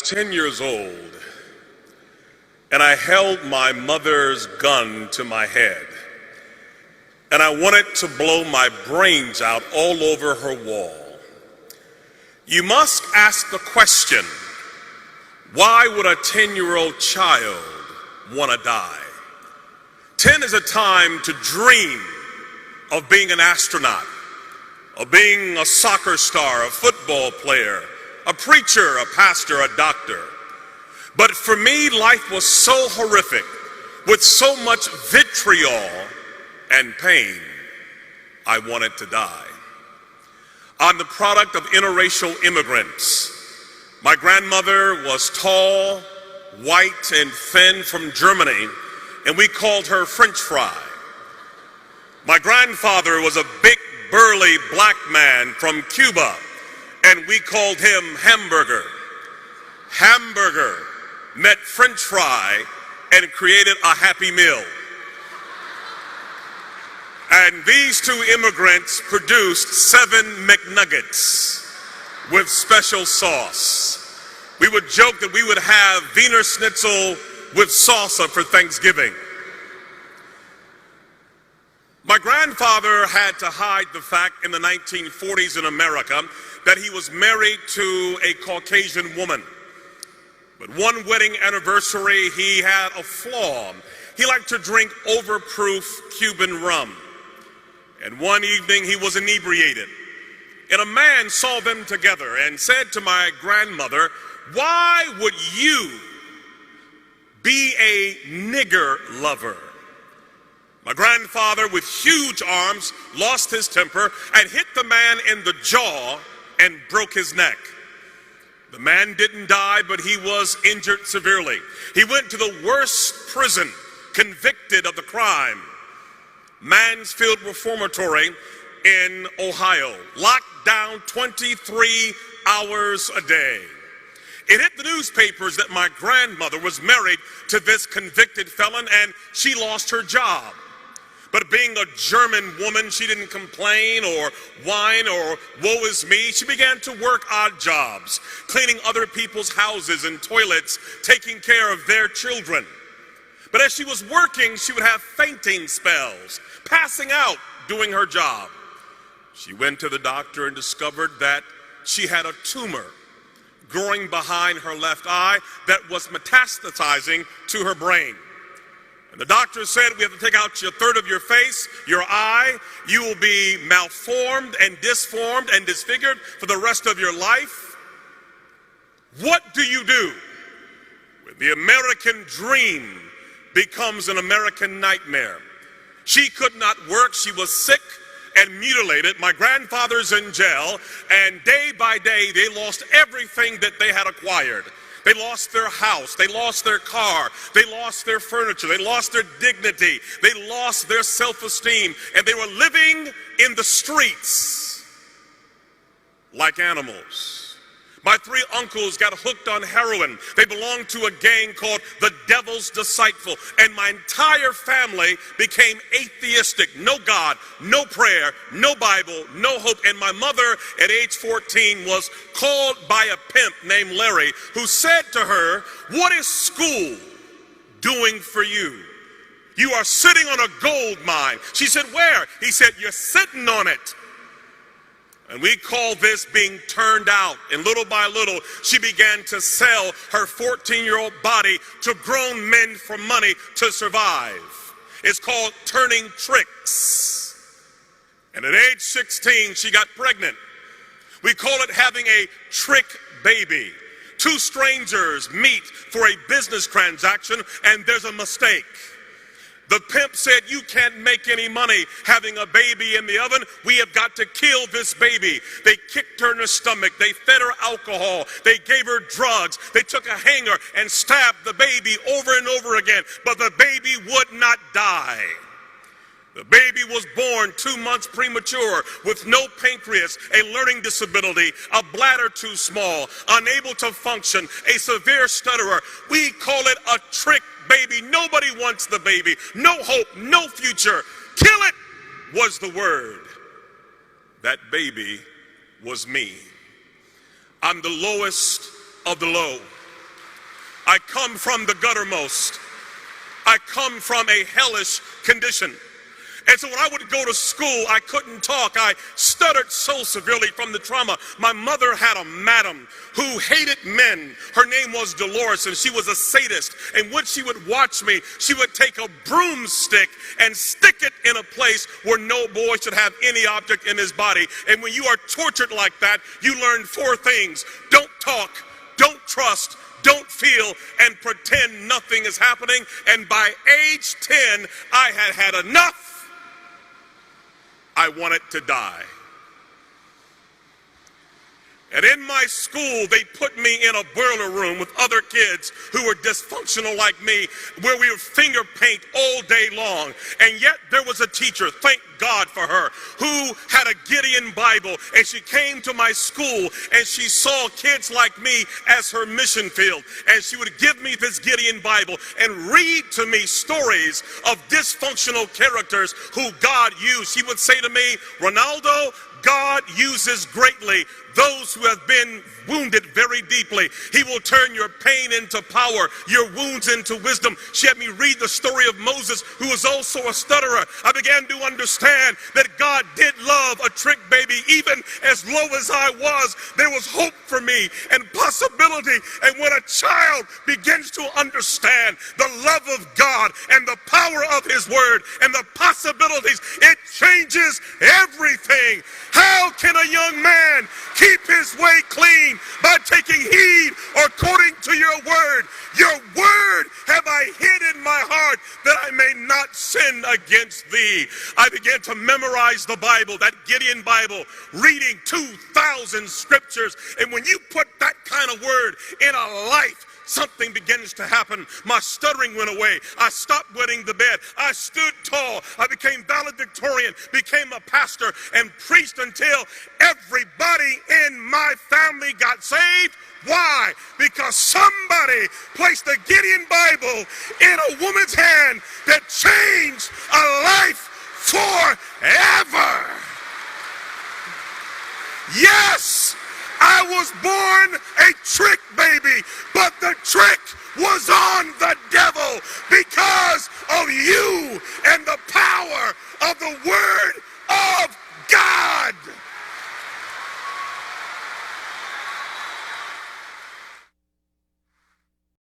10 years old, and I held my mother's gun to my head, and I wanted to blow my brains out all over her wall. You must ask the question, why would a 10-year-old child want to die? 10 is a time to dream of being an astronaut, of being a soccer star, a football player, a preacher, a pastor, a doctor. But for me, life was so horrific, with so much vitriol and pain, I wanted to die. I'm the product of interracial immigrants. My grandmother was tall, white, and thin from Germany, and we called her French fry. My grandfather was a big, burly black man from Cuba, and we called him Hamburger. Hamburger met French fry and created a Happy Meal. And these two immigrants produced 7 McNuggets with special sauce. We would joke that we would have Wiener Schnitzel with salsa for Thanksgiving. My grandfather had to hide the fact in the 1940s in America that he was married to a Caucasian woman. But one wedding anniversary, he had a flaw. He liked to drink overproof Cuban rum. And one evening he was inebriated. And a man saw them together and said to my grandmother, "Why would you be a nigger lover?" My grandfather, with huge arms, lost his temper and hit the man in the jaw and broke his neck. The man didn't die, but he was injured severely. He went to the worst prison, convicted of the crime, Mansfield Reformatory in Ohio, locked down 23 hours a day. It hit the newspapers that my grandmother was married to this convicted felon and she lost her job. But being a German woman, she didn't complain or whine or woe is me. She began to work odd jobs, cleaning other people's houses and toilets, taking care of their children. But as she was working, she would have fainting spells, passing out doing her job. She went to the doctor and discovered that she had a tumor growing behind her left eye that was metastasizing to her brain. And the doctor said, "We have to take out a third of your face, your eye. You will be malformed and disformed and disfigured for the rest of your life." What do you do when the American dream becomes an American nightmare? She could not work. She was sick and mutilated. My grandfather's in jail, and day by day they lost everything that they had acquired. They lost their house, they lost their car, they lost their furniture, they lost their dignity, they lost their self-esteem, and they were living in the streets like animals. My 3 uncles got hooked on heroin. They belonged to a gang called the Devil's Disciple, and my entire family became atheistic. No God, no prayer, no Bible, no hope. And my mother at age 14 was called by a pimp named Larry, who said to her, "What is school doing for you? You are sitting on a gold mine." She said, "Where?" He said, "You're sitting on it." And we call this being turned out. And little by little, she began to sell her 14-year-old body to grown men for money to survive. It's called turning tricks. And at age 16, she got pregnant. We call it having a trick baby. 2 strangers meet for a business transaction, and there's a mistake. The pimp said, "You can't make any money having a baby in the oven. We have got to kill this baby." They kicked her in the stomach. They fed her alcohol. They gave her drugs. They took a hanger and stabbed the baby over and over again. But the baby would not die. The baby was born 2 months premature with no pancreas, a learning disability, a bladder too small, unable to function, a severe stutterer. We call it a trick baby. Nobody wants the baby. No hope, no future. Kill it was the word. That baby was me. I'm the lowest of the low. I come from the guttermost. I come from a hellish condition. And so when I would go to school, I couldn't talk. I stuttered so severely from the trauma. My mother had a madam who hated men. Her name was Dolores, and she was a sadist. And when she would watch me, she would take a broomstick and stick it in a place where no boy should have any object in his body. And when you are tortured like that, you learn 4 things. Don't talk, don't trust, don't feel, and pretend nothing is happening. And by age 10, I had had enough. I wanted to die. And in my school, they put me in a boiler room with other kids who were dysfunctional like me, where we would finger paint all day long. And yet there was a teacher, thank God for her, who had a Gideon Bible, and she came to my school and she saw kids like me as her mission field. And she would give me this Gideon Bible and read to me stories of dysfunctional characters who God used. She would say to me, Ronaldo, God uses greatly those who have been wounded very deeply. He will turn your pain into power, your wounds into wisdom. She had me read the story of Moses, who was also a stutterer. I began to understand that God did love a trick baby. Even as low as I was, there was hope for me and possibility. And when a child begins to understand the love of God and the power of His Word and the possibilities, it changes everything. How can a young man keep his way clean? By taking heed according to your word. Your word have I hid in my heart that I may not sin against thee. I began to memorize the Bible, that Gideon Bible, reading 2,000 scriptures. And when you put that kind of word in a life, something begins to happen. My stuttering went away. I stopped wetting the bed. I stood tall. I became valedictorian, became a pastor, and preached until everybody in my family got saved. Why? Because somebody placed the Gideon Bible in a woman's hand that changed a life forever. Yes, I was born a trick baby, but the trick was on the devil because of you and the power of the word